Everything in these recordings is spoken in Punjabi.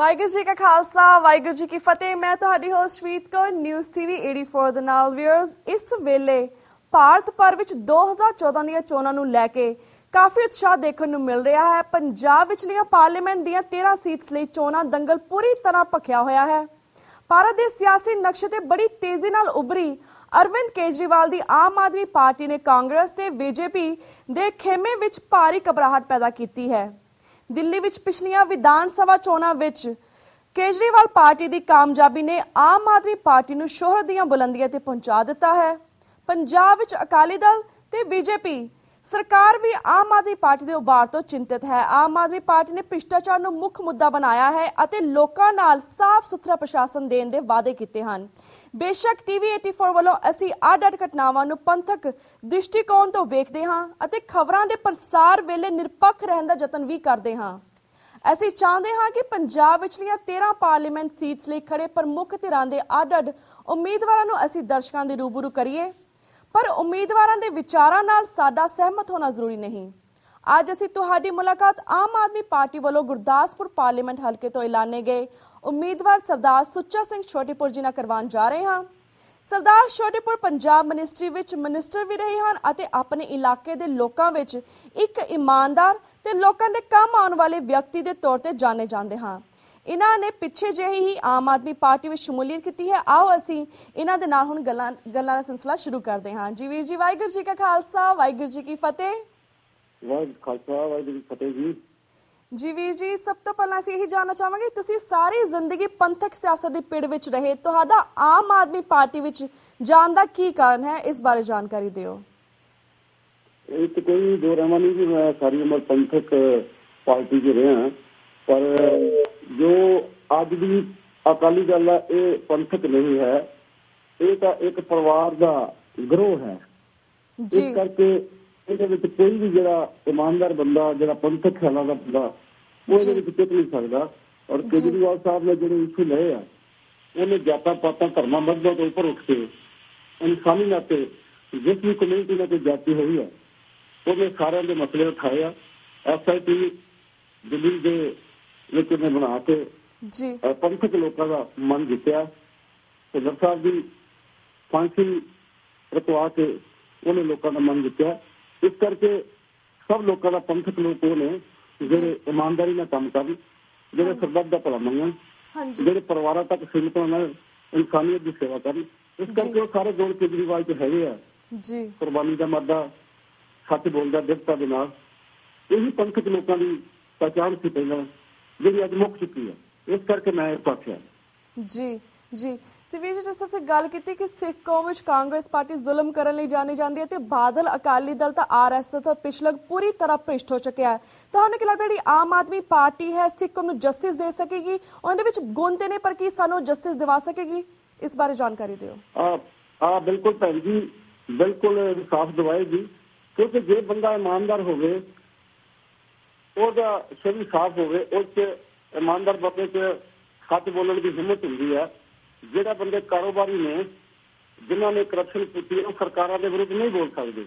ਵਾਹਿਗੁਰੂ ਜੀ ਕਾ ਖਾਲਸਾ ਵਾਹਿਗੁਰੂ ਜੀ ਕੀ ਫਤਿਹ। ਮੈਂ ਤੁਹਾਡੀ ਹੋਸਟ ਵੀਤ ਕੌਰ ਨਿਊਜ਼ ਟੀਵੀ 84 ਦੇ ਨਾਲ। ਵੀਅਰਸ, ਇਸ ਵੇਲੇ ਭਾਰਤ ਭਰ ਵਿੱਚ 2014 ਦੀਆਂ ਚੋਣਾਂ ਨੂੰ ਲੈ ਕੇ ਕਾਫੀ ਉਤਸ਼ਾਹ ਦੇਖਣ ਨੂੰ ਮਿਲ ਰਿਹਾ ਹੈ। ਪੰਜਾਬ ਵਿਚਲੀਆਂ ਪਾਰਲੀਮੈਂਟ ਦੀਆਂ 13 ਸੀਟਸ ਲਈ ਚੋਣਾਂ ਦੰਗਲ ਪੂਰੀ ਤਰ੍ਹਾਂ ਭਖਿਆ ਹੋਇਆ ਹੈ। ਭਾਰਤ ਦੇ ਸਿਆਸੀ ਨਕਸ਼ੇ ਤੇ ਬੜੀ ਤੇਜ਼ੀ ਨਾਲ ਉਭਰੀ ਅਰਵਿੰਦ ਕੇਜਰੀਵਾਲ ਦੀ ਆਮ ਆਦਮੀ ਪਾਰਟੀ ਨੇ ਕਾਂਗਰਸ ਤੇ ਬੀਜੇਪੀ ਦੇ ਖੇਮੇ ਵਿੱਚ ਭਾਰੀ ਘਬਰਾਹਟ ਪੈਦਾ ਕੀਤੀ ਹੈ। ਦਿੱਲੀ ਵਿੱਚ ਪਿਛਲੀਆਂ ਵਿਧਾਨ ਸਭਾ ਚੋਣਾਂ ਵਿੱਚ ਕੇਜਰੀਵਾਲ ਪਾਰਟੀ ਦੀ ਕਾਮਯਾਬੀ ਨੇ ਆਮ ਆਦਮੀ ਪਾਰਟੀ ਨੂੰ ਸ਼ੋਹਰਤ ਦੀਆਂ ਬੁਲੰਦੀਆਂ ਤੇ ਪਹੁੰਚਾ ਦਿੱਤਾ ਹੈ। ਪੰਜਾਬ ਵਿੱਚ ਅਕਾਲੀ ਦਲ ਤੇ ਬੀਜੇਪੀ ਸਰਕਾਰ ਵੀ ਆਮ ਆਦਮੀ ਪਾਰਟੀ ਦੇ ਉਭਾਰ ਤੋਂ ਚਿੰਤਿਤ ਹੈ। ਆਮ ਆਦਮੀ ਪਾਰਟੀ ਨੇ ਭ੍ਰਿਸ਼ਟਾਚਾਰ ਨੂੰ ਮੁੱਖ ਮੁੱਦਾ ਬਣਾਇਆ ਹੈ ਅਤੇ ਲੋਕਾਂ ਨਾਲ ਸਾਫ਼ ਸੁਥਰਾ ਪ੍ਰਸ਼ਾਸਨ ਦੇਣ ਦੇ ਵਾਅਦੇ ਕੀਤੇ ਹਨ। ਬੇਸ਼ੱਕ ਟੀਵੀ 84 ਵੱਲੋਂ ਅਸੀਂ ਅੱਡ-ਅੱਡ ਘਟਨਾਵਾਂ ਨੂੰ ਪੰਥਕ ਦ੍ਰਿਸ਼ਟੀਕੋਣ ਤੋਂ ਵੇਖਦੇ ਹਾਂ ਅਤੇ ਖਬਰਾਂ ਦੇ ਪ੍ਰਸਾਰ ਵੇਲੇ ਨਿਰਪੱਖ ਰਹਿਣ ਦਾ ਯਤਨ ਵੀ ਕਰਦੇ ਹਾਂ। ਅਸੀਂ ਚਾਹੁੰਦੇ ਹਾਂ ਕਿ ਪੰਜਾਬ ਵਿਚਲੀਆਂ 13 ਪਾਰਲੀਮੈਂਟ ਸੀਟਸ ਲਈ ਖੜੇ ਪ੍ਰਮੁੱਖ ਧਿਰਾਂ ਦੇ ਅੱਡ-ਅੱਡ ਉਮੀਦਵਾਰਾਂ ਨੂੰ ਅਸੀਂ ਦਰਸ਼ਕਾਂ ਦੇ ਰੂਬਰੂ ਕਰੀਏ, ਪਰ ਉਮੀਦਵਾਰਾਂ ਦੇ ਵਿਚਾਰਾਂ ਨਾਲ ਸਾਡਾ ਸਹਿਮਤ ਹੋਣਾ ਜ਼ਰੂਰੀ ਨਹੀਂ। ਅੱਜ ਅਸੀਂ ਤੁਹਾਡੀ ਮੁਲਾਕਾਤ ਆਮ ਆਦਮੀ ਪਾਰਟੀ ਵੱਲੋਂ ਗੁਰਦਾਸਪੁਰ ਪਾਰਲੀਮੈਂਟ ਹਲਕੇ ਤੋਂ ਐਲਾਨੇ ਗਏ ਉਮੀਦਵਾਰ ਸਰਦਾਰ ਸੁੱਚਾ ਸਿੰਘ ਛੋਟੇਪੁਰ ਜੀ ਨਾਲ ਕਰਵਾਉਣ ਜਾ ਰਹੇ ਹਾਂ। ਸਰਦਾਰ ਛੋਟੇਪੁਰ ਪੰਜਾਬ ਮਿਨਿਸਟਰੀ ਵਿੱਚ ਮਿਨਿਸਟਰ ਵੀ ਰਹੇ ਹਨ ਅਤੇ ਆਪਣੇ ਇਲਾਕੇ ਦੇ ਲੋਕਾਂ ਵਿੱਚ ਇੱਕ ਇਮਾਨਦਾਰ ਤੇ ਲੋਕਾਂ ਦੇ ਕੰਮ ਆਉਣ ਵਾਲੇ ਵਿਅਕਤੀ ਦੇ ਤੌਰ ਤੇ ਜਾਣੇ ਜਾਂਦੇ ਹਨ। ਇਹਨਾਂ ਨੇ ਪਿੱਛੇ ਜਿਹੇ ਹੀ ਆਮ ਆਦਮੀ ਪਾਰਟੀ ਵਿੱਚ ਸ਼ਮੂਲੀਅਤ ਕੀਤੀ ਹੈ। ਆਓ ਅਸੀਂ ਇਹਨਾਂ ਦੇ ਨਾਲ ਹੁਣ ਗੱਲਾਂ ਦਾ ਸਿਲਸਿਲਾ ਸ਼ੁਰੂ ਕਰਦੇ ਹਾਂ। ਜੀ ਵੀਰ ਜੀ, ਵਾਹਿਗੁਰੂ ਜੀ ਕਾ ਖਾਲਸਾ ਵਾਹਿਗੁਰੂ ਜੀ ਕੀ ਫਤਿਹ। ਵਾਹਿਗੁਰੂ ਖਾਲਸਾ ਵਾਹਿਗੁਰੂ ਜੀ ਫਤਿਹ ਜੀ। ਜੀ ਵੀਰ ਜੀ, ਸਭ ਤੋਂ ਪਹਿਲਾਂ ਅਸੀਂ ਇਹੀ ਜਾਣਨਾ ਚਾਹਾਂਗੇ, ਤੁਸੀਂ ਸਾਰੀ ਜ਼ਿੰਦਗੀ ਪੰਥਕ ਸਿਆਸਤ ਦੀ ਪਿੜ ਵਿੱਚ ਰਹੇ, ਤੁਹਾਡਾ ਆਮ ਆਦਮੀ ਪਾਰਟੀ ਵਿੱਚ ਜਾਣ ਦਾ ਕੀ ਕਾਰਨ ਹੈ, ਇਸ ਬਾਰੇ ਜਾਣਕਾਰੀ ਦਿਓ। ਇਹ ਤਾਂ ਕੋਈ ਦੋ ਰਹਿਮਾ ਨਹੀਂ ਕਿ ਮੈਂ ਸਾਰੀ ਉਮਰ ਪੰਥਕ ਪਾਰਟੀ 'ਚ ਰਿਹਾ, ਪਰ ਜੋ ਅੱਜ ਦੀ ਅਕਾਲੀ ਦਲ ਹੈ ਇਹ ਪੰਥਕ ਨਹੀਂ ਹੈ, ਇਹ ਤਾਂ ਇੱਕ ਪਰਿਵਾਰ ਦਾ ਗਰੋਹ ਹੈ। ਇਸ ਕਰਕੇ ਇਹਦੇ ਵਿੱਚ ਕੋਈ ਵੀ ਜਿਹੜਾ ਇਮਾਨਦਾਰ ਬੰਦਾ, ਜਿਹੜਾ ਪੰਥਕ ਖਿਆਲਾਂ ਦਾ ਬੰਦਾ, ਉਹ ਇਹਦੇ ਵਿੱਚ ਟਿਕ ਨਹੀਂ ਸਕਦਾ। ਔਰ ਕੇਜਰੀਵਾਲ ਸਾਹਿਬ ਨੇ ਜਿਹੜੇ ਇਸ਼ੂ ਲਏ ਆ, ਉਹਨੇ ਜਾਤਾਂ ਪਾਤਾਂ ਧਰਮਾਂ ਮਜ਼ਹਬਾਂ ਤੋਂ ਉੱਪਰ ਉੱਠ ਕੇ ਇਨਸਾਨੀ ਨਾਤੇ ਜਿਸ ਵੀ ਕਮਿਊਨਿਟੀ ਨਾਲ ਕੋਈ ਜਾਤੀ ਹੋਈ ਹੈ ਉਹਨੇ ਸਾਰਿਆਂ ਦੇ ਮਸਲੇ ਉਠਾਏ ਆ। SIT ਦਿੱਲੀ ਦੇ ਵਿੱਚ ਉਹਨੇ ਬਣਾ ਕੇ ਪੰਥਕ ਲੋਕਾਂ ਦਾ ਮਨ ਜਿੱਤਿਆ। ਭੁੱਲਰ ਸਾਹਿਬ ਦੀ ਫਾਂਸੀ ਰੁਕਵਾ ਕੇ ਉਹਨੇ ਲੋਕਾਂ ਦਾ ਮਨ ਜਿੱਤਿਆ। ਇਸ ਕਰਕੇ ਸਭ ਲੋਕਾਂ ਦਾ ਪੰਥਕ ਲੋਕ ਉਹ ਨੇ ਜਿਹੜੇ ਇਮਾਨਦਾਰੀ ਨਾਲ ਕੰਮ ਕਰਨ, ਜਿਹੜੇ ਸਰਬੱਤ ਦਾ ਭਲਾ ਮੰਗਣ, ਜਿਹੜੇ ਪਰਿਵਾਰਾਂ ਤੱਕ ਸੀਮਿਤ ਹੋਣ, ਇਨਸਾਨੀਅਤ ਦੀ ਸੇਵਾ ਕਰਨ। ਇਸ ਕਰਕੇ ਉਹ ਸਾਰੇ ਗੁਣ ਕੇਜਰੀਵਾਲ 'ਚ ਹੈਗੇ ਆ। ਕੁਰਬਾਨੀ ਦਾ ਮਾਦਾ, ਸੱਚ ਬੋਲਦਾ, ਦਿਵਤਾ ਦੇ ਨਾਲ। ਇਹੀ ਪੰਥਕ ਲੋਕਾਂ ਦੀ ਪਹਿਚਾਣ ਸੀ ਪਹਿਲਾਂ, ਜਿਹੜੀ ਅੱਜ ਮੁੱਕ ਚੁੱਕੀ ਹੈ। ਇਸ ਕਰਕੇ ਮੈਂ ਇਹ ਆਖਿਆ। ਜੀ ਜੀ ਤੇ ਵੀਰ ਜੀ, ਜਿਸ ਤਰ੍ਹਾਂ ਗੱਲ ਕੀਤੀ ਕਿ ਸਿੱਖ ਕੌਮ ਵਿੱਚ ਕਾਂਗਰਸ ਪਾਰਟੀ ਜ਼ੁਲਮ ਕਰਨ ਲਈ ਜਾਣੀ ਜਾਂਦੀ ਹੈ ਤੇ ਬਾਦਲ ਅਕਾਲੀ ਦਲ ਤਾਂ RSS ਦਾ ਪਿਛਲਗ ਪੂਰੀ ਤਰ੍ਹਾਂ ਭ੍ਰਿਸ਼ਟ ਹੋ ਚੁੱਕਿਆ ਹੈ, ਤੁਹਾਨੂੰ ਕੀ ਲੱਗਦਾ ਜਿਹੜੀ ਆਮ ਆਦਮੀ ਪਾਰਟੀ ਹੈ ਸਿੱਖ ਕੌਮ ਨੂੰ ਜਸਟਿਸ ਦੇ ਸਕੇਗੀ? ਉਹਦੇ ਵਿੱਚ ਗੁਣ ਤੇ ਨੇ, ਪਰ ਕੀ ਸਾਨੂੰ ਜਸਟਿਸ ਦਿਵਾ ਸਕੇਗੀ? ਇਸ ਬਾਰੇ ਜਾਣਕਾਰੀ ਦਿਓ। ਬਿਲਕੁਲ ਭੈਣ ਜੀ, ਬਿਲਕੁਲ ਇਨਸਾਫ ਦਿਵਾਏਗੀ, ਕਿਉਂਕਿ ਜੇ ਬੰਦਾ ਇਮਾਨਦਾਰ ਹੋਵੇ, ਉਹਦਾ ਸ਼ਰੀਰ ਸਾਫ਼ ਹੋਵੇ, ਉਹ 'ਚ ਇਮਾਨਦਾਰ ਬੰਦੇ 'ਚ ਸੱਚ ਬੋਲਣ ਦੀ ਹਿੰਮਤ ਹੁੰਦੀ ਹੈ। ਜਿਹੜੇ ਬੰਦੇ ਕਾਰੋਬਾਰੀ ਨੇ, ਜਿਨ੍ਹਾਂ ਨੇ ਕਰਪਸ਼ਨ ਕੀਤੀ, ਉਹ ਸਰਕਾਰਾਂ ਦੇ ਵਿਰੁੱਧ ਨਹੀਂ ਬੋਲ ਸਕਦੇ।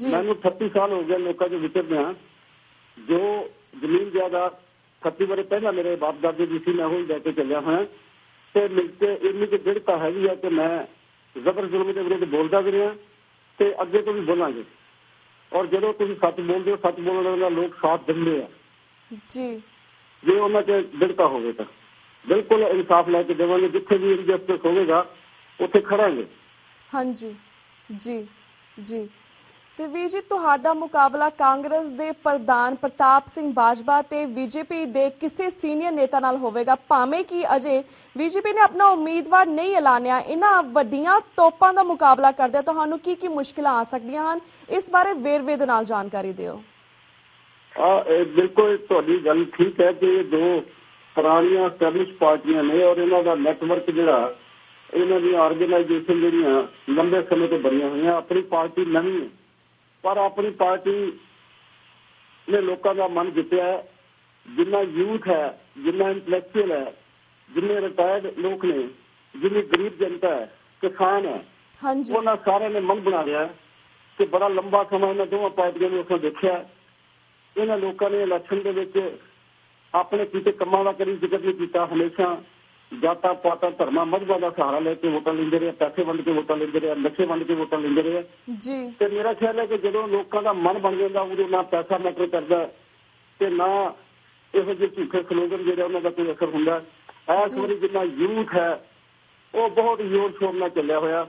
ਮੈਨੂੰ 38 ਸਾਲ ਹੋ ਗਏ ਲੋਕਾਂ 'ਚ ਵਿਚਰਦਿਆਂ। ਜੋ ਜ਼ਮੀਨ ਜਾਇਦਾਦ 38 ਵਰੇ ਪਹਿਲਾਂ ਮੇਰੇ ਬਾਪ ਦਾਦੇ ਦੀ ਸੀ, ਮੈਂ ਉਹ ਹੀ ਲੈ ਕੇ ਚੱਲਿਆ ਹੋਇਆ ਤੇ ਮਿਲ ਕੇ ਇੰਨੀ ਕੁ ਦ੍ਰਿੜਤਾ ਹੈਗੀ ਆ ਕਿ ਮੈਂ ਜ਼ਬਰ ਜ਼ੁਲਮ ਦੇ ਵਿਰੁੱਧ ਬੋਲਦਾ ਵੀ ਰਿਹਾ ਤੇ ਅੱਗੇ ਤੋਂ ਵੀ ਬੋਲਾਂਗੇ। ਔਰ ਜਦੋਂ ਤੁਸੀਂ ਸੱਚ ਬੋਲਦੇ ਹੋ, ਸੱਚ ਬੋਲਣ ਵਾਲਾ ਲੋਕ ਸਾਥ ਦਿੰਦੇ ਆ ਜੇ ਉਹਨਾਂ 'ਚ ਦ੍ਰਿੜਤਾ ਹੋਵੇ ਤਾਂ ਬਿਲਕੁਲ ਇਨਸਾਫ ਲੈ ਕੇ ਦੇਵਾਂਗੇ। ਜਿੱਥੇ ਵੀ ਇਨਜਸਟਿਸ ਹੋਵੇਗਾ ਉੱਥੇ ਖੜਾਂਗੇ। ਹਾਂਜੀ ਜੀ ਜੀ। ਤੇ ਵੀਰ ਜੀ, ਤੁਹਾਡਾ ਮੁਕਾਬਲਾ ਕਾਂਗਰਸ ਦੇ ਪ੍ਰਧਾਨ ਪ੍ਰਤਾਪ ਸਿੰਘ ਬਾਜਵਾ ਤੇ ਬੀਜੇਪੀ ਦੇ ਕਿਸੇ ਸੀਨੀਅਰ ਨੇਤਾ ਨਾਲ ਹੋਵੇਗਾ, ਭਾਵੇਂ ਕਿ ਅਜੇ ਬੀਜੇਪੀ ਨੇ ਆਪਣਾ ਉਮੀਦਵਾਰ ਨਹੀਂ ਐਲਾਨਿਆ। ਇਹਨਾਂ ਵੱਡੀਆਂ ਤੋਪਾਂ ਦਾ ਮੁਕਾਬਲਾ ਕਰਦਿਆਂ ਤੁਹਾਨੂੰ ਕੀ ਕੀ ਮੁਸ਼ਕਿਲਾਂ ਆ ਸਕਦੀਆਂ ਹਨ, ਇਸ ਬਾਰੇ ਵੇਰਵੇ ਦੇ ਨਾਲ ਜਾਣਕਾਰੀ ਦਿਓ। ਬਿਲਕੁਲ ਤੁਹਾਡੀ ਗੱਲ ਠੀਕ ਹੈ ਕਿ ਇਹ ਦੋ ਪੁਰਾਣੀਆਂ ਐਸਟੈਬਲਿਸ਼ ਪਾਰਟੀਆਂ ਨੇ ਔਰ ਇਹਨਾਂ ਦਾ ਨੈਟਵਰਕ ਜਿਹੜਾ, ਇਹਨਾਂ ਦੀਆਂ ਆਰਗੇਨਾਈਜੇਸ਼ਨ ਜਿਹੜੀਆਂ ਲੰਬੇ ਸਮੇਂ ਤੋਂ ਬਣੀਆਂ ਹੋਈਆਂ। ਆਪਣੀ ਪਾਰਟੀ ਨਵੀਂ ਹੈ, ਪਰ ਆਪਣੀ ਪਾਰਟੀ ਨੇ ਲੋਕਾਂ ਦਾ ਮਨ ਜਿੱਤਿਆ। ਜਿੰਨਾ ਯੂਥ ਹੈ, ਜਿੰਨਾ ਇੰਟੈਲੈਕਚੁਅਲ ਹੈ, ਜਿੰਨੇ ਰਿਟਾਇਰਡ ਲੋਕ ਨੇ, ਜਿੰਨੀ ਗਰੀਬ ਜਨਤਾ ਹੈ, ਕਿਸਾਨ ਹੈ, ਉਹਨਾਂ ਸਾਰਿਆਂ ਨੇ ਮਨ ਬਣਾ ਲਿਆ ਕਿ ਬੜਾ ਲੰਬਾ ਸਮਾਂ ਇਹਨਾਂ ਦੋਵਾਂ ਪਾਰਟੀਆਂ ਨੇ ਉਸਨੂੰ ਦੇਖਿਆ। ਇਹਨਾਂ ਲੋਕਾਂ ਨੇ ਇਲੈਕਸ਼ਨ ਦੇ ਵਿੱਚ ਆਪਣੇ ਕੀਤੇ ਕੰਮਾਂ ਦਾ ਕਦੀ ਜ਼ਿਕਰ ਨਹੀਂ ਕੀਤਾ। ਹਮੇਸ਼ਾ ਜਾਤਾਂ ਪਾਤਾਂ ਧਰਮਾਂ ਮਜ਼ਹਬਾਂ ਦਾ ਸਹਾਰਾ ਲੈ ਕੇ ਵੋਟਾਂ ਲੈਂਦੇ ਰਹੇ, ਪੈਸੇ ਵੰਡ ਕੇ ਵੋਟਾਂ ਲੈਂਦੇ ਰਹੇ, ਨਸ਼ੇ ਵੰਡ ਕੇ ਵੋਟਾਂ ਲੈਂਦੇ ਰਹੇ ਜੀ। ਤੇ ਮੇਰਾ ਖਿਆਲ ਹੈ ਕਿ ਜਦੋਂ ਲੋਕਾਂ ਦਾ ਮਨ ਬਣ ਜਾਂਦਾ ਉਦੋਂ ਨਾ ਪੈਸਾ ਮੈਟਰ ਕਰਦਾ ਤੇ ਨਾ ਇਹੋ ਜਿਹੇ ਝੂਠੇ ਸਲੋਗਨ ਜਿਹੜੇ ਉਹਨਾਂ ਦਾ ਕੋਈ ਅਸਰ ਹੁੰਦਾ। ਇਸ ਵਾਰੀ ਜਿੰਨਾ ਯੂਥ ਹੈ ਉਹ ਬਹੁਤ ਜ਼ੋਰ ਸ਼ੋਰ ਨਾਲ ਚੱਲਿਆ ਹੋਇਆ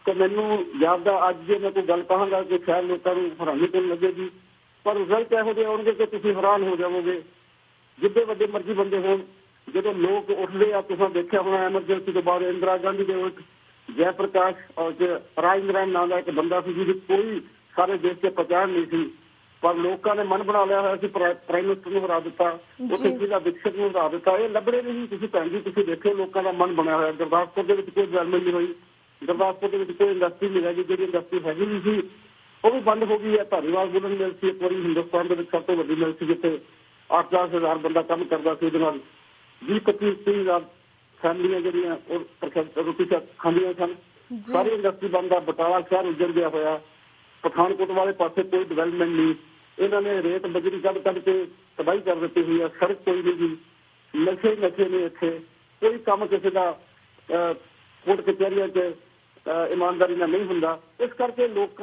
ਤੇ ਮੈਨੂੰ ਯਾਦ ਆ ਅੱਜ ਜੇ ਮੈਂ ਕੋਈ ਗੱਲ ਕਹਾਂਗਾ ਕਿ ਸ਼ਾਇਦ ਲੋਕਾਂ ਨੂੰ ਹੈਰਾਨੀ ਕਰਨ ਲੱਗੇਗੀ, ਪਰ ਰਿਜ਼ਲਟ ਇਹੋ ਜਿਹੇ ਆਉਣਗੇ ਕਿ ਤੁਸੀਂ ਹੈਰਾਨ ਹੋ ਜਾਵੋਗੇ। ਜਿੱਡੇ ਵੱਡੇ ਮਰਜ਼ੀ ਬੰਦੇ ਹੋਣ, ਜਦੋਂ ਲੋਕ ਉੱਠਦੇ ਆ, ਤੁਸੀਂ ਦੇਖਿਆ ਹੋਣਾ ਐਮਰਜੈਂਸੀ ਤੋਂ ਬਾਅਦ ਇੰਦਰਾ ਗਾਂਧੀ ਦੇ ਉਲਟ ਜੈ ਪ੍ਰਕਾਸ਼ ਔਰ ਰਾਜਿੰਦਰ ਨਾਂ ਦਾ ਇੱਕ ਬੰਦਾ ਸੀ ਜਿਹਦੀ ਕੋਈ ਸਾਰੇ ਦੇਸ਼ 'ਚ ਪਛਾਣ ਨਹੀਂ ਸੀ, ਪਰ ਲੋਕਾਂ ਨੇ ਮਨ ਬਣਾ ਲਿਆ ਹੋਇਆ ਸੀ ਪ੍ਰਾਈਮ ਮਿਨਿਸਟਰ ਨੂੰ ਹਰਾ ਦਿੱਤਾ, ਉੱਥੇ ਜ਼ਿਲ੍ਹਾ ਵਿਕਸਿਤ ਨੂੰ ਹਰਾ ਦਿੱਤਾ। ਇਹ ਲੱਭੜੇ ਨਹੀਂ। ਤੁਸੀਂ ਭੈਣ ਜੀ ਤੁਸੀਂ ਦੇਖੋ ਲੋਕਾਂ ਦਾ ਮਨ ਬਣਿਆ ਹੋਇਆ। ਗੁਰਦਾਸਪੁਰ ਦੇ ਵਿੱਚ ਕੋਈ ਡਿਵੈਲਪਮੈਂਟ ਨਹੀਂ ਹੋਈ, ਗੁਰਦਾਸਪੁਰ ਦੇ ਵਿੱਚ ਕੋਈ ਇੰਡਸਟਰੀ ਨਹੀਂ ਹੈਗੀ, ਜਿਹੜੀ ਇੰਡਸਟਰੀ ਹੈਗੀ ਵੀ ਸੀ ਉਹ ਵੀ ਬੰਦ ਹੋ ਗਈ ਹੈ। ਧਾਰੀਵਾਲ ਵੁਲਨ ਮਿਲ ਸੀ ਇੱਕ ਵਾਰੀ ਹਿੰਦੁਸਤਾਨ ਦੇ ਵਿੱਚ ਸਭ ਤੋਂ ਵੱਡੀ ਮਿਲ ਸੀ, ਜਿੱਥੇ 8-10 ਹਜ਼ਾਰ ਬੰਦਾ ਕੰਮ ਕਰਦਾ ਸੀ। ਉਹਦੇ ਨਾਲ 20-25-30 ਹਜ਼ਾਰ ਫੈਮਲੀਆਂ ਜਿਹੜੀਆਂ ਉਹ ਰੋਟੀ ਖਾਂਦੀਆਂ ਸਨ। ਸਾਰੀ ਇੰਡਸਟਰੀ ਬੰਦ ਆ। ਬਟਾਲਾ ਸ਼ਹਿਰ ਉੱਜੜ ਗਿਆ ਹੋਇਆ। ਪਠਾਨਕੋਟ ਵਾਲੇ ਪਾਸੇ ਕੋਈ ਡਿਵੈਲਪਮੈਂਟ ਨਹੀਂ। ਇਹਨਾਂ ਨੇ ਰੇਤ ਬਜਰੀ ਕੱਢ ਕੇ ਤਬਾਹੀ ਕਰ ਦਿੱਤੀ ਹੋਈ ਹੈ। ਸੜਕ ਕੋਈ ਨਹੀਂ ਜੀ, ਨਸ਼ੇ ਨੇ ਇੱਥੇ। ਕੋਈ ਕੰਮ ਕਿਸੇ ਦਾ ਕੋਰਟ ਕਚਹਿਰੀਆਂ 'ਚ ਇਮਾਨਦਾਰੀ ਨਾਲ ਨਹੀਂ ਹੁੰਦਾ। ਇਸ ਕਰਕੇ ਲੋਕ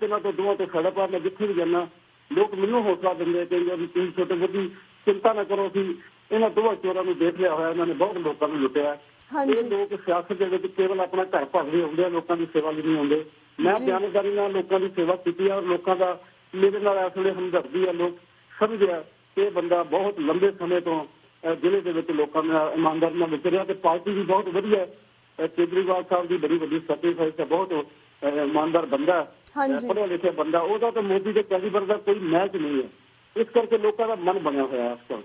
ਇਹਨਾਂ ਤੋਂ ਦੋਵਾਂ ਤੋਂ ਸਾਡਾ ਪਾਰ। ਮੈਂ ਜਿੱਥੇ ਵੀ ਜਾਂਦਾ ਲੋਕ ਮੈਨੂੰ ਹੌਸਲਾ ਦਿੰਦੇ, ਕਹਿੰਦੇ ਵੀ ਤੁਸੀਂ ਛੋਟੇ ਵੱਡੀ ਚਿੰਤਾ ਨਾ ਕਰੋ, ਅਸੀਂ ਇਹਨਾਂ ਦੋਵਾਂ ਚੋਰਾਂ ਨੂੰ ਦੇਖ ਲਿਆ ਹੋਇਆ, ਇਹਨਾਂ ਨੇ ਬਹੁਤ ਲੋਕਾਂ ਨੂੰ ਲੁੱਟਿਆ। ਇਹ ਲੋਕ ਸਿਆਸਤ ਦੇ ਵਿੱਚ ਕੇਵਲ ਆਪਣਾ ਘਰ ਭਰਦੇ ਆਉਂਦੇ ਆ, ਲੋਕਾਂ ਦੀ ਸੇਵਾ ਲਈ ਨਹੀਂ ਆਉਂਦੇ। ਮੈਂ ਬਿਆਨਦਾਰੀ ਨਾਲ ਲੋਕਾਂ ਦੀ ਸੇਵਾ ਕੀਤੀ ਹੈ ਔਰ ਲੋਕਾਂ ਦਾ ਮੇਰੇ ਨਾਲ ਇਸ ਵੇਲੇ ਹਮਦਰਦੀ ਆ। ਲੋਕ ਸਮਝਿਆ ਕਿ ਇਹ ਬੰਦਾ ਬਹੁਤ ਲੰਬੇ ਸਮੇਂ ਤੋਂ ਜ਼ਿਲ੍ਹੇ ਦੇ ਵਿੱਚ ਲੋਕਾਂ ਨਾਲ ਇਮਾਨਦਾਰੀ ਨਾਲ ਵਿਚਰ ਰਿਹਾ ਤੇ ਪਾਰਟੀ ਵੀ ਬਹੁਤ ਵਧੀਆ। ਕੇਜਰੀਵਾਲ ਸਾਹਿਬ ਦੀ ਬੜੀ ਵੱਡੀ ਸੈਕਰੀਫਾਈਸ ਹੈ, ਬਹੁਤ ਇਮਾਨਦਾਰ ਬੰਦਾ, ਪੜ੍ਹਿਆ ਲਿਖਿਆ ਬੰਦਾ। ਉਹਦਾ ਤਾਂ ਮੋਦੀ ਦੇ ਕੈਲੀਬਰ ਦਾ ਕੋਈ ਮੈਚ ਨਹੀਂ ਹੈ। ਇਸ ਕਰਕੇ ਲੋਕਾਂ ਦਾ ਮਨ ਬਣਿਆ ਹੋਇਆ। ਇਸ ਤੋਂ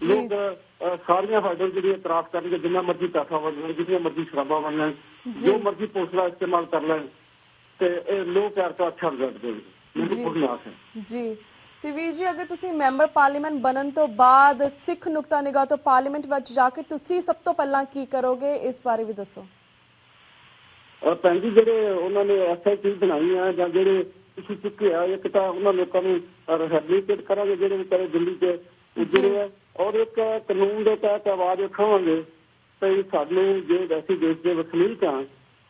ਲੋਕ ਸਾਰੀਆਂ ਹਰਡਲ ਜਿਹੜੀਆਂ ਕ੍ਰਾਸ ਕਰਨਗੇ, ਜਿੰਨਾ ਮਰਜ਼ੀ ਪੈਸਾ ਵੰਡਣ, ਜਿੰਨੀਆਂ ਮਰਜ਼ੀ ਸ਼ਰਾਬਾਂ ਵੰਡਣ, ਜੋ ਮਰਜ਼ੀ ਪੋਸਲਾ ਇਸਤੇਮਾਲ ਕਰ ਲੈਣ ਤੇ ਇਹ ਲੋਕ ਯਾਰ ਤੋਂ ਅੱਛਾ ਰਿਜ਼ਲਟ ਦੇਣਗੇ। ਮੈਨੂੰ ਪੂਰੀ ਆਸ ਹੈ ਜੀ। ਤੇ ਵੀਰ ਜੀ, ਅਗਰ ਤੁਸੀਂ ਮੈਂਬਰ ਪਾਰਲੀਮੈਂਟ ਬਣਨ ਤੋਂ ਬਾਅਦ ਸਿੱਖ ਨੁਕਤਾ ਨਿਗਾਹ ਤੋਂ ਪਾਰਲੀਮੈਂਟ ਵਿੱਚ ਜਾ ਕੇ ਤੁਸੀਂ ਸਭ ਤੋਂ ਪਹਿਲਾਂ ਕੀ ਕਰੋਗੇ, ਇਸ ਬਾਰੇ ਵੀ ਦੱਸੋ। ਭੈਣ ਜੀ, ਜਿਹੜੇ ਉਹਨਾਂ ਨੇ SIT ਬਣਾਈ ਆ ਜਾਂ ਜਿਹੜੇ ਤੁਸੀਂ ਚੁੱਕੇ ਆ, ਇੱਕ ਤਾਂ ਉਹਨਾਂ ਲੋਕਾਂ ਨੂੰ ਰਿਹੈਬਿਲਿਟੇਟ ਕਰਾਂਗੇ ਜਿਹੜੇ ਵਿਚਾਰੇ ਦਿੱਲੀ 'ਚ ਉਜੜੇ ਆ, ਔਰ ਇੱਕ ਕਾਨੂੰਨ ਦੇ ਤਹਿਤ ਆਵਾਜ਼ ਉਠਾਵਾਂਗੇ ਤੇ ਸਾਨੂੰ ਜੇ ਵੈਸੇ ਦੇਸ਼ ਦੇ ਵਸਨੀਕ ਆ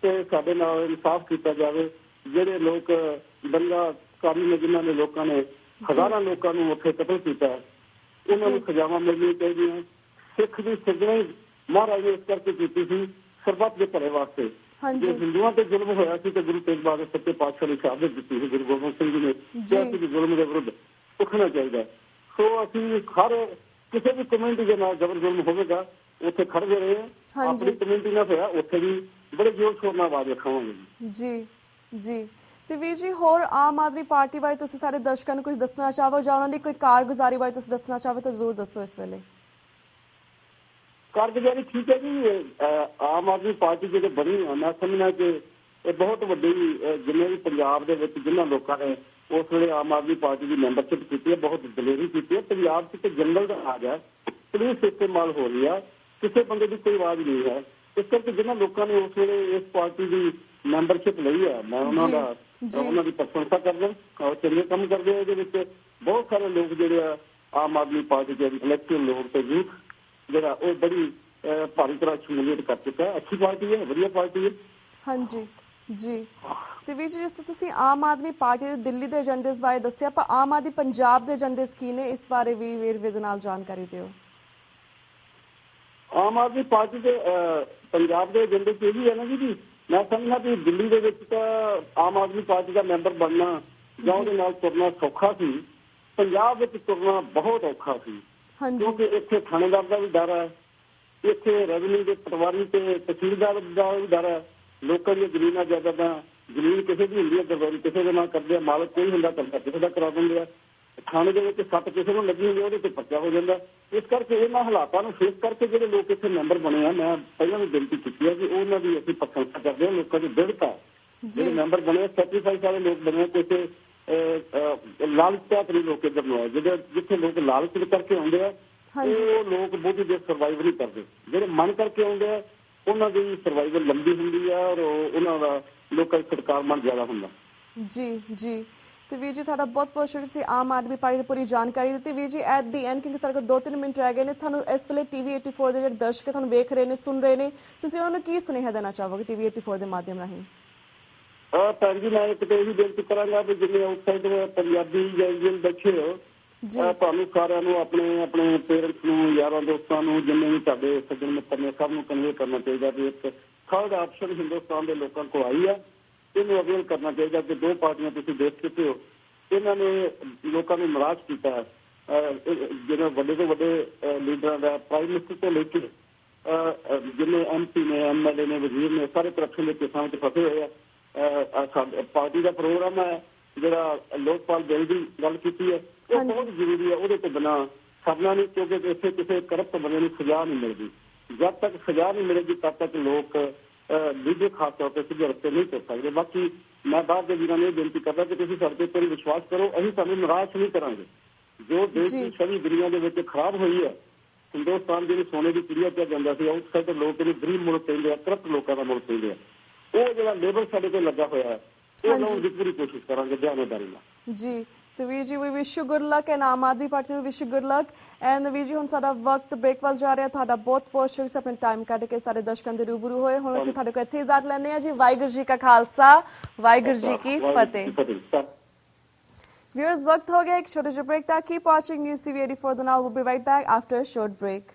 ਤੇ ਸਾਡੇ ਨਾਲ ਇਨਸਾਫ ਕੀਤਾ ਜਾਵੇ। ਜਿਹੜੇ ਲੋਕ ਦੰਗਾਕਾਰੀ ਨੇ, ਜਿਨ੍ਹਾਂ ਨੇ ਲੋਕਾਂ ਨੇ ਹਜ਼ਾਰਾਂ ਲੋਕਾਂ ਨੂੰ ਉੱਥੇ ਕਤਲ ਕੀਤਾ, ਉਹਨਾਂ ਨੂੰ ਸਜ਼ਾਵਾਂ ਮਿਲਣੀਆਂ ਚਾਹੀਦੀਆਂ। ਸਿੱਖ ਦੀ ਸਿਰਜਣਾ ਮਹਾਰਾਜ ਨੇ ਇਸ ਕਰਕੇ ਕੀਤੀ ਸੀ ਸਰਬੱਤ ਦੇ ਭਲੇ ਵਾਸਤੇ। ਜੇ ਹਿੰਦੂਆਂ ਤੇ ਜ਼ੁਲਮ ਹੋਇਆ ਸੀ ਤੇ ਗੁਰੂ ਤੇਗ ਬਹਾਦਰ ਸੱਚੇ ਪਾਤਸ਼ਾਹ ਨੇ ਸ਼ਹਾਦਤ ਦਿੱਤੀ ਸੀ। ਗੁਰੂ ਗੋਬਿੰਦ ਸਿੰਘ ਜੀ ਨੇ ਕਿਹਾ ਸੀ ਕਿ ਜ਼ੁਲਮ ਦੇ ਵਿਰੁੱਧ ਉੱਠਣਾ ਚਾਹੀਦਾ। ਸੋ ਅਸੀਂ ਹਰ ਕਿਸੇ ਵੀ ਕਮਿਊਨਿਟੀ ਦੇ ਨਾਲ ਜ਼ਬਰ ਜ਼ੁਲਮ ਹੋਵੇਗਾ ਉੱਥੇ ਖੜਦੇ ਰਹੇ ਹਾਂ। ਆਪਣੀ ਕਮਿਊਨਿਟੀ ਨਾਲ ਹੋਇਆ ਉੱਥੇ ਵੀ ਬੜੇ ਜ਼ੋਰ ਸ਼ੋਰ ਨਾਲ ਆਵਾਜ਼ ਉਠਾਵਾਂਗੇ ਜੀ। ਜੀ ਤੇ ਵੀਰ ਜੀ, ਹੋਰ ਆਮ ਆਦਮੀ ਪਾਰਟੀ ਬਾਰੇ ਤੁਸੀਂ ਸਾਡੇ ਦਰਸ਼ਕਾਂ ਨੂੰ ਕੁਝ ਦੱਸਣਾ ਚਾਹੋ ਜਾਂ ਉਹਨਾਂ ਦੀ ਕੋਈ ਕਾਰਗੁਜ਼ਾਰੀ ਬਾਰੇ ਤੁਸੀਂ ਦੱਸਣਾ ਚਾਹੋ ਤਾਂ ਜ਼ਰੂਰ ਦੱਸੋ। ਇਸ ਵੇਲੇ ਕਾਰਗੁਜ਼ਾਰੀ ਠੀਕ ਹੈ ਜੀ। ਆਮ ਆਦਮੀ ਪਾਰਟੀ ਜਿਹੜੇ ਬਣੀ ਹੈ, ਮੈਂ ਸਮਝਦਾ ਕਿ ਇਹ ਬਹੁਤ ਵੱਡੀ, ਜਿੰਨੇ ਵੀ ਪੰਜਾਬ ਦੇ ਵਿੱਚ ਜਿਨ੍ਹਾਂ ਲੋਕਾਂ ਨੇ ਉਸ ਵੇਲੇ ਆਮ ਆਦਮੀ ਪਾਰਟੀ ਦੀ ਮੈਂਬਰਸ਼ਿਪ ਕੀਤੀ ਹੈ, ਬਹੁਤ ਦਲੇਰੀ ਕੀਤੀ ਹੈ। ਪੰਜਾਬ 'ਚ ਜੰਗਲ ਦਾ ਰਾਜ ਹੈ, ਪੁਲਿਸ ਇਸਤੇਮਾਲ ਹੋ ਰਹੀ ਹੈ, ਕਿਸੇ ਬੰਦੇ ਦੀ ਕੋਈ ਆਵਾਜ਼ ਨਹੀਂ ਹੈ। ਇਸ ਕਰਕੇ ਜਿਨ੍ਹਾਂ ਲੋਕਾਂ ਨੇ ਉਸ ਵੇਲੇ ਇਸ ਪਾਰਟੀ ਦੀ ਮੈਂਬਰਸ਼ਿਪ ਲਈ ਹੈ, ਮੈਂ ਉਹਨਾਂ ਦੀ ਪ੍ਰਸ਼ੰਸਾ ਕਰਦਾ ਔਰ ਚੰਗੇ ਕੰਮ ਕਰਦੇ ਆ। ਇਹਦੇ ਵਿੱਚ ਬਹੁਤ ਸਾਰੇ ਲੋਕ ਜਿਹੜੇ ਆ ਆਮ ਆਦਮੀ ਪਾਰਟੀ ਦੇ ਇਲੈਕਟਿਵ ਲੋਕ ਤੇ ਯੂਥ ਜਿਹੜਾ ਉਹ ਬੜੀ ਭਾਰੀ ਤਰ੍ਹਾਂ ਸ਼ਮੂਲੀਅਤ ਕਰ ਚੁੱਕਾ ਹੈ। ਅੱਛੀ ਪਾਰਟੀ ਹੈ, ਵਧੀਆ ਪਾਰਟੀ ਹੈ। ਹਾਂਜੀ ਜੀ। ਤੇ ਵੀਰ ਜੀ, ਜਿਸ ਤਰ੍ਹਾਂ ਤੁਸੀਂ ਆਮ ਆਦਮੀ ਪਾਰਟੀ ਦੇ ਦਿੱਲੀ ਦੇ ਏਜੰਡੇ ਬਾਰੇ ਦੱਸਿਆ, ਪਰ ਆਮ ਆਦਮੀ ਪੰਜਾਬ ਦੇ ਏਜੰਡੇ ਕੀ ਨੇ, ਇਸ ਬਾਰੇ ਵੀ ਵੇਰਵੇ ਦੇ ਨਾਲ ਜਾਣਕਾਰੀ ਦਿਓ। ਆਮ ਆਦਮੀ ਪਾਰਟੀ ਦੇ ਪੰਜਾਬ ਦੇ ਏਜੰਡੇ ਇਹ ਵੀ ਹੈ ਨਾ ਜੀ, ਮੈਂ ਸਮਝਦਾ ਕਿ ਦਿੱਲੀ ਦੇ ਵਿੱਚ ਤਾਂ ਆਮ ਆਦਮੀ ਪਾਰਟੀ ਦਾ ਮੈਂਬਰ ਬਣਨਾ ਜਾਂ ਉਹਦੇ ਨਾਲ ਤੁਰਨਾ ਸੌਖਾ ਸੀ, ਪੰਜਾਬ ਵਿੱਚ ਤੁਰਨਾ ਬਹੁਤ ਔਖਾ ਸੀ। ਕਿਉਂਕਿ ਇੱਥੇ ਥਾਣੇਦਾਰ ਦਾ ਵੀ ਡਰ ਹੈ, ਇੱਥੇ ਰੈਵਨਿਊ ਦੇ ਪਟਵਾਰੀ ਤੇ ਤਹਿਸੀਲਦਾਰ ਦਾ ਵੀ ਡਰ ਹੈ। ਲੋਕਾਂ ਦੀਆਂ ਜ਼ਮੀਨਾਂ ਜਾਇਦਾਦਾਂ, ਜ਼ਮੀਨ ਕਿਸੇ ਦੀ ਹੁੰਦੀ ਹੈ, ਗਰਦੌਰੀ ਕਿਸੇ ਦੇ ਨਾਲ ਕਰਦੇ ਆ, ਮਾਲਕ ਕੋਈ ਹੁੰਦਾ ਕਰਦਾ ਕਿਸੇ ਦਾ ਕਰਾ ਦਿੰਦੇ ਆ। ਥਾਣੇ ਦੇ ਵਿੱਚ ਸੱਟ ਕਿਸੇ ਨੂੰ ਲੱਗੀ ਹੁੰਦੀ ਉਹਦੇ ਤੇ ਪਰਚਾ ਹੋ ਜਾਂਦਾ। ਇਸ ਕਰਕੇ ਇਹਨਾਂ ਹਾਲਾਤਾਂ ਨੂੰ ਫੇਸ ਕਰਕੇ ਜਿਹੜੇ ਲੋਕ ਇੱਥੇ ਮੈਂਬਰ ਬਣੇ ਆ, ਮੈਂ ਪਹਿਲਾਂ ਵੀ ਬੇਨਤੀ ਕੀਤੀ ਹੈ ਕਿ ਉਹਨਾਂ ਦੀ ਅਸੀਂ ਪ੍ਰਸ਼ੰਸਾ ਕਰਦੇ ਹਾਂ। ਲੋਕਾਂ ਦੀ ਦ੍ਰਿੜਤਾ, ਜਿਹੜੇ ਮੈਂਬਰ ਬਣੇ ਸੈਕਰੀਫਾਈਸ ਵਾਲੇ ਲੋਕ ਬਣੇ, ਕਿਸੇ ਲਾਲਚਾਤ ਨਹੀਂ ਲੋਕ ਇੱਧਰ ਨੂੰ ਆਏ। ਜਿੱਥੇ ਲੋਕ ਲਾਲਚ ਕਰਕੇ ਆਉਂਦੇ ਆ ਉਹ ਲੋਕ ਬਹੁਤੀ ਦੇਰ ਸਰਵਾਈਵ ਨਹੀਂ ਕਰਦੇ। ਜਿਹੜੇ ਮਨ ਕਰਕੇ ਆਉਂਦੇ ਆ ਉਹਨਾਂ ਦੀ ਸਰਵਾਈਵਲ ਲੰਬੀ ਹੁੰਦੀ ਆ ਔਰ ਉਹਨਾਂ ਦਾ ਲੋਕਾਂ ਦਾ ਸਤਿਕਾਰ ਮਾਣ ਜ਼ਿਆਦਾ ਹੁੰਦਾ। ਜੀ। ਤੇ ਵੀਰ ਜੀ ਤੁਹਾਡਾ ਬਹੁਤ ਬਹੁਤ ਸ਼ੁਕਰ ਸੀ ਆਮ ਆਦਮੀ ਪਾਰਟੀ ਦੀ ਪੂਰੀ ਜਾਣਕਾਰੀ ਦਿੱਤੀ। ਵੀਰ ਜੀ ਐਟ ਦੀ ਐਂਡ ਕਿਉਂਕਿ ਸਾਡੇ ਕੋਲ 2-3 ਮਿੰਟ ਰਹਿ ਗਏ ਨੇ, ਤੁਹਾਨੂੰ ਇਸ ਵੇਲੇ ਟੀਵੀ 84 ਦੇ ਜਿਹੜੇ ਦਰਸ਼ਕ ਤੁਹਾਨੂੰ ਵੇਖ ਰਹੇ ਨੇ, ਸੁਣ ਰਹੇ ਨੇ, ਤੁਸੀਂ ਉਹਨਾਂ ਨੂੰ ਕੀ ਸੁਨੇਹਾ ਦੇਣਾ ਚਾਹੋਗੇ ਟੀਵੀ 84 ਦੇ ਮਾਧਿਅਮ ਰਾਹੀਂ? ਭੈਣ ਜੀ ਮੈਂ ਇੱਕ ਤਾਂ ਇਹ ਵੀ ਬੇਨਤੀ ਕਰਾਂਗਾ ਵੀ ਜਿੰਨੇ ਆਊਟਸਾਈਡ ਪੰਜਾਬੀ ਜਾਂ ਇੰਡੀਅਨ ਬੈਠੇ ਹੋ, ਤੁਹਾਨੂੰ ਸਾਰਿਆਂ ਨੂੰ ਆਪਣੇ ਪੇਰੈਂਟਸ ਨੂੰ, ਯਾਰਾਂ ਦੋਸਤਾਂ ਨੂੰ, ਜਿੰਨੇ ਵੀ ਤੁਹਾਡੇ ਸੱਜਣ ਮਿੱਤਰ ਨੇ, ਸਭ ਨੂੰ ਕਨਵੇ ਕਰਨਾ ਚਾਹੀਦਾ ਵੀ ਇੱਕ ਥਰਡ ਆਪਸ਼ਨ ਹਿੰਦੁਸਤਾਨ ਦੇ ਲੋਕਾਂ ਕੋਲ ਆਈ ਆ, ਇਹਨੂੰ ਅਵੇਲ ਕਰਨਾ ਚਾਹੀਦਾ ਕਿ ਦੋ ਪਾਰਟੀਆਂ ਤੁਸੀਂ ਦੇਖ ਚੁੱਕੇ ਹੋ, ਇਹਨਾਂ ਨੇ ਲੋਕਾਂ ਨੂੰ ਨਿਰਾਸ਼ ਕੀਤਾ ਹੈ। ਜਿਹੜੇ ਵੱਡੇ ਤੋਂ ਵੱਡੇ ਲੀਡਰਾਂ ਦਾ, ਪ੍ਰਾਈਮ ਮਿਨਿਸਟਰ ਤੋਂ ਲੈ ਕੇ ਜਿੰਨੇ MP ਨੇ, MLA ਨੇ, ਵਜ਼ੀਰ ਨੇ, ਸਾਰੇ ਕਰਪਸ਼ਨ ਦੇ ਕੇਸਾਂ ਵਿੱਚ ਫਸੇ ਹੋਏ ਆ। ਪਾਰਟੀ ਦਾ ਪ੍ਰੋਗਰਾਮ ਹੈ ਜਿਹੜਾ ਲੋਕਪਾਲ ਬਿੱਲ ਦੀ ਗੱਲ ਕੀਤੀ ਹੈ, ਉਹ ਬਹੁਤ ਜ਼ਰੂਰੀ ਹੈ। ਉਹਦੇ ਤੋਂ ਬਿਨਾਂ ਸਰਨਾ ਨਹੀਂ, ਕਿਉਂਕਿ ਇੱਥੇ ਕਿਸੇ ਕਰਪਟ ਬੰਦੇ ਨੂੰ ਸਜ਼ਾ ਨਹੀਂ ਮਿਲਦੀ। ਜਦ ਤੱਕ ਸਜ਼ਾ ਨਹੀਂ ਮਿਲੇਗੀ ਤਦ ਤੱਕ ਲੋਕ ਦੂਜੇ ਖਾਸ ਤੌਰ ਤੇ ਸਿੱਧੇ ਰਸਤੇ ਨਹੀਂ ਤੁਰ ਸਕਦੇ। ਬਾਕੀ ਮੈਂ ਬਾਹਰ ਦੇ ਵੀਰਾਂ ਨੂੰ ਇਹ ਬੇਨਤੀ ਕਰਦਾ ਕਿ ਤੁਸੀਂ ਸਾਡੇ ਉੱਤੇ ਵਿਸ਼ਵਾਸ ਕਰੋ, ਅਸੀਂ ਤੁਹਾਨੂੰ ਨਿਰਾਸ਼ ਨਹੀਂ ਕਰਾਂਗੇ। ਜੋ ਦੇਸ਼ ਦੀ ਛਵੀ ਦੁਨੀਆ ਦੇ ਵਿੱਚ ਖਰਾਬ ਹੋਈ ਹੈ, ਹਿੰਦੁਸਤਾਨ ਜਿਹਨੂੰ ਸੋਨੇ ਦੀ ਚਿੜੀਆ ਕਿਹਾ ਜਾਂਦਾ ਸੀ, ਆਊਟਸਾਈਡ ਲੋਕ ਇਹਨੂੰ ਗਰੀਬ ਮੁਲਕ ਕਹਿੰਦੇ ਆ, ਕਰਪਟ ਲੋਕਾਂ ਦਾ ਮੁਲਕ ਕਹਿੰਦੇ ਆ। ਉਹ ਜਿਹੜਾ ਲੇਬਲ ਸਾਡੇ ਤੇ ਲੱਗਾ ਹੋਇਆ ਹੈ, ਉਹ ਲਾਉਣ ਦੀ ਪੂਰੀ ਕੋਸ਼ਿਸ਼ ਕਰਾਂਗੇ ਜਾਨੇਦਾਰੀ ਨਾਲ। ਜੀ ਤੇ ਵੀਰ ਜੀ, we wish you good luck and Aam Aadmi Party ਨੂੰ wish you good luck. And ਵੀਰ ਜੀ ਹੁਣ ਸਾਡਾ ਵਕਤ ਬ੍ਰੇਕ ਵੱਲ ਜਾ ਰਿਹਾ, ਤੁਹਾਡਾ ਬਹੁਤ ਬਹੁਤ ਸ਼ੁਕਰ ਆਪਣੇ ਟਾਈਮ ਕੱਢ ਕੇ ਸਾਰੇ ਦਰਸ਼ਕਾਂ ਦੇ ਰੂਬਰੂ ਹੋਏ। ਹੁਣ ਅਸੀਂ ਤੁਹਾਡੇ ਕੋਲ ਇੱਥੇ ਇਜਾਜ਼ਤ ਲੈਂਦੇ ਹਾਂ ਜੀ। ਵਾਹਿਗੁਰੂ ਜੀ ਕਾ ਖਾਲਸਾ, ਵਾਹਿਗੁਰੂ ਜੀ ਕੀ ਫਤਿਹ। Viewers, वक्त हो गया एक छोटे से ब्रेक था। Keep watching News TV 84 The Now. We'll be right back after a short break.